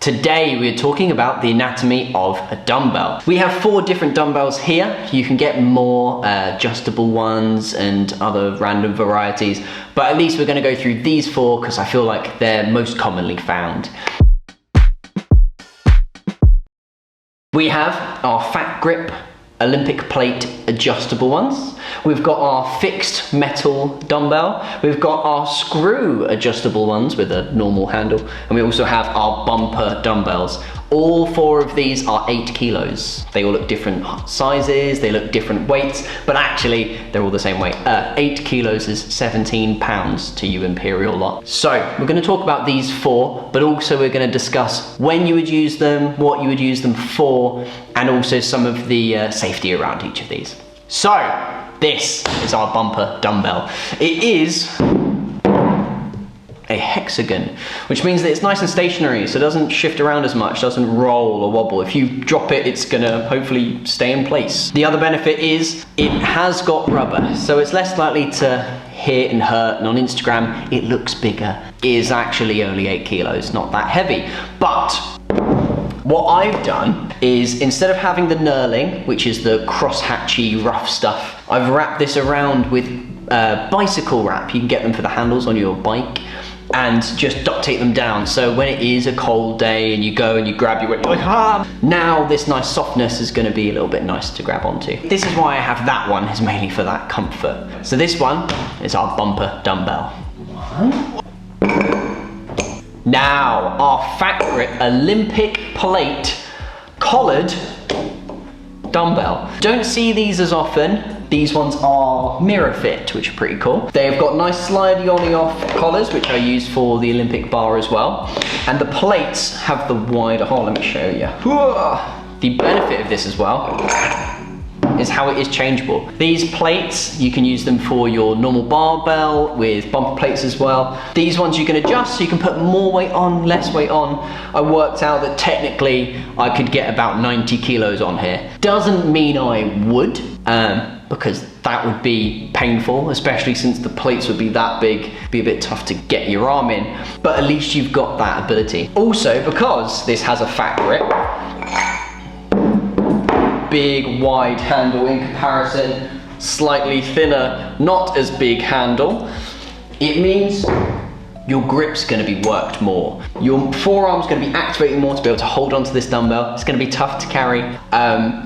Today we're talking about the anatomy of a dumbbell. We have 4 different dumbbells here. You can get more adjustable ones and other random varieties, but at least we're going to go through these 4 because I feel like they're most commonly found. We have our fat grip Olympic plate adjustable ones. We've got our fixed metal dumbbell. We've got our screw adjustable ones with a normal handle. And we also have our bumper dumbbells. All 4 of these are 8 kilos. They all look different sizes, they look different weights, but actually they're all the same weight. 8 kilos is 17 pounds to you imperial lot. So we're gonna talk about these 4, but also we're gonna discuss when you would use them, what you would use them for, and also some of the safety around each of these. So this is our bumper dumbbell. It is a hexagon, which means that it's nice and stationary, so it doesn't shift around as much, doesn't roll or wobble. If you drop it, it's gonna hopefully stay in place. The other benefit is it has got rubber, so it's less likely to hit and hurt, and on Instagram it looks bigger. It is actually only 8 kilos, not that heavy. But what I've done is, instead of having the knurling, which is the cross-hatchy rough stuff, I've wrapped this around with bicycle wrap. You can get them for the handles on your bike, and just duct tape them down, so when it is a cold day and you go and you grab your weight, you're like, ah! Now this nice softness is going to be a little bit nice to grab onto. This is why I have that one, is mainly for that comfort. So this one is our bumper dumbbell. Now our fat grip Olympic plate collared dumbbell. Don't see these as often. These ones are mirror fit, which are pretty cool. They've got nice slidey on off collars, which I use for the Olympic bar as well. And the plates have the wider hole. Let me show you. The benefit of this as well is how it is changeable. These plates, you can use them for your normal barbell with bumper plates as well. These ones you can adjust, so you can put more weight on, less weight on. I worked out that technically I could get about 90 kilos on here. Doesn't mean I would, because that would be painful, especially since the plates would be that big, be a bit tough to get your arm in, but at least you've got that ability. Also, because this has a fat grip, big wide handle in comparison, slightly thinner, not as big handle, it means your grip's gonna be worked more. Your forearm's gonna be activating more to be able to hold onto this dumbbell. It's gonna be tough to carry.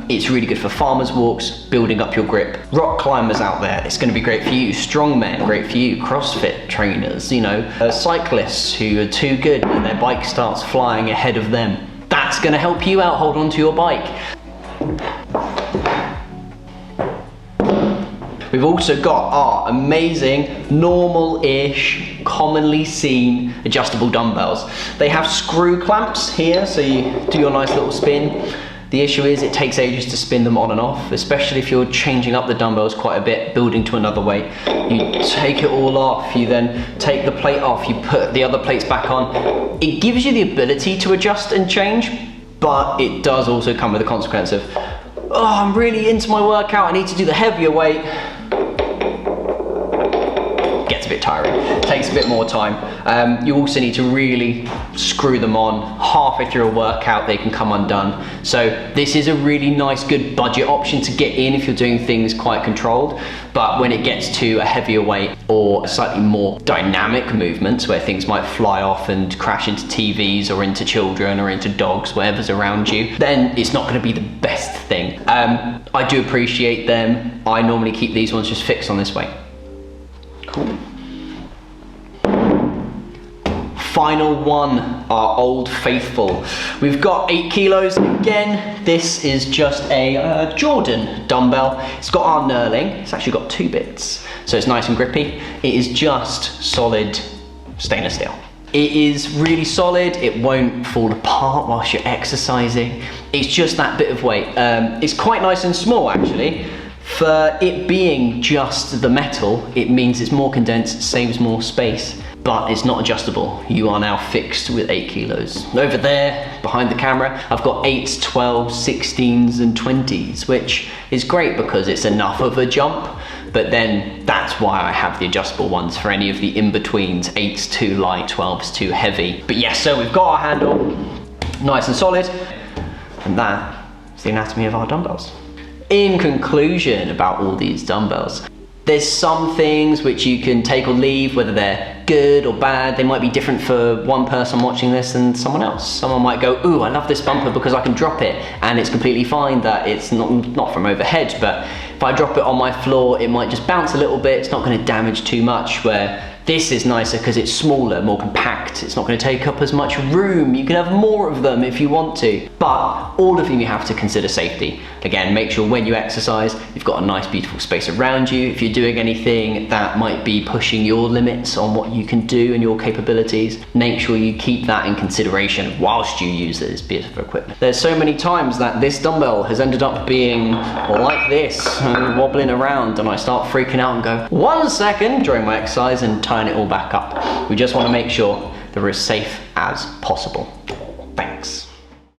It's really good for farmers walks, building up your grip. Rock climbers out there, it's gonna be great for you. Strong men, great for you. CrossFit trainers, you know, cyclists who are too good and their bike starts flying ahead of them. That's gonna help you out hold onto your bike. We've also got our amazing, normal-ish, commonly seen adjustable dumbbells. They have screw clamps here, so you do your nice little spin. The issue is it takes ages to spin them on and off, especially if you're changing up the dumbbells quite a bit, building to another weight. You take it all off, you then take the plate off, you put the other plates back on. It gives you the ability to adjust and change, but it does also come with the consequence of, oh, I'm really into my workout, I need to do the heavier weight. Gets a bit tiring, takes a bit more time. You also need to really screw them on. Halfway through a workout, they can come undone. So this is a really nice, good budget option to get in if you're doing things quite controlled. But when it gets to a heavier weight or slightly more dynamic movements where things might fly off and crash into TVs or into children or into dogs, whatever's around you, then it's not gonna be the best thing. I do appreciate them. I normally keep these ones just fixed on this way. Cool. Final one, our Old Faithful. We've got 8 kilos. Again, this is just a Jordan dumbbell. It's got our knurling. It's actually got 2 bits, so it's nice and grippy. It is just solid stainless steel. It is really solid. It won't fall apart whilst you're exercising. It's just that bit of weight. It's quite nice and small, actually. For it being just the metal, it means it's more condensed, saves more space, but it's not adjustable. You are now fixed with 8 kilos. Over there, behind the camera, I've got 8s, 12s, 16s, and 20s, which is great because it's enough of a jump, but then that's why I have the adjustable ones for any of the in-betweens, 8s too light, 12s too heavy. But yes, so we've got our handle, nice and solid. And that is the anatomy of our dumbbells. In conclusion about all these dumbbells, there's some things which you can take or leave, whether they're good or bad. They might be different for one person watching this than someone else. Someone might go, ooh, I love this bumper because I can drop it, and it's completely fine that it's not from overhead, but if I drop it on my floor, it might just bounce a little bit. It's not going to damage too much, where this is nicer because it's smaller, more compact. It's not going to take up as much room. You can have more of them if you want to. But all of them, you have to consider safety. Again, make sure when you exercise, you've got a nice, beautiful space around you. If you're doing anything that might be pushing your limits on what you can do and your capabilities, make sure you keep that in consideration whilst you use this bit of equipment. There's so many times that this dumbbell has ended up being like this, wobbling around, and I start freaking out and go, 1 second during my exercise, and turn it all back up. We just want to make sure that we're as safe as possible.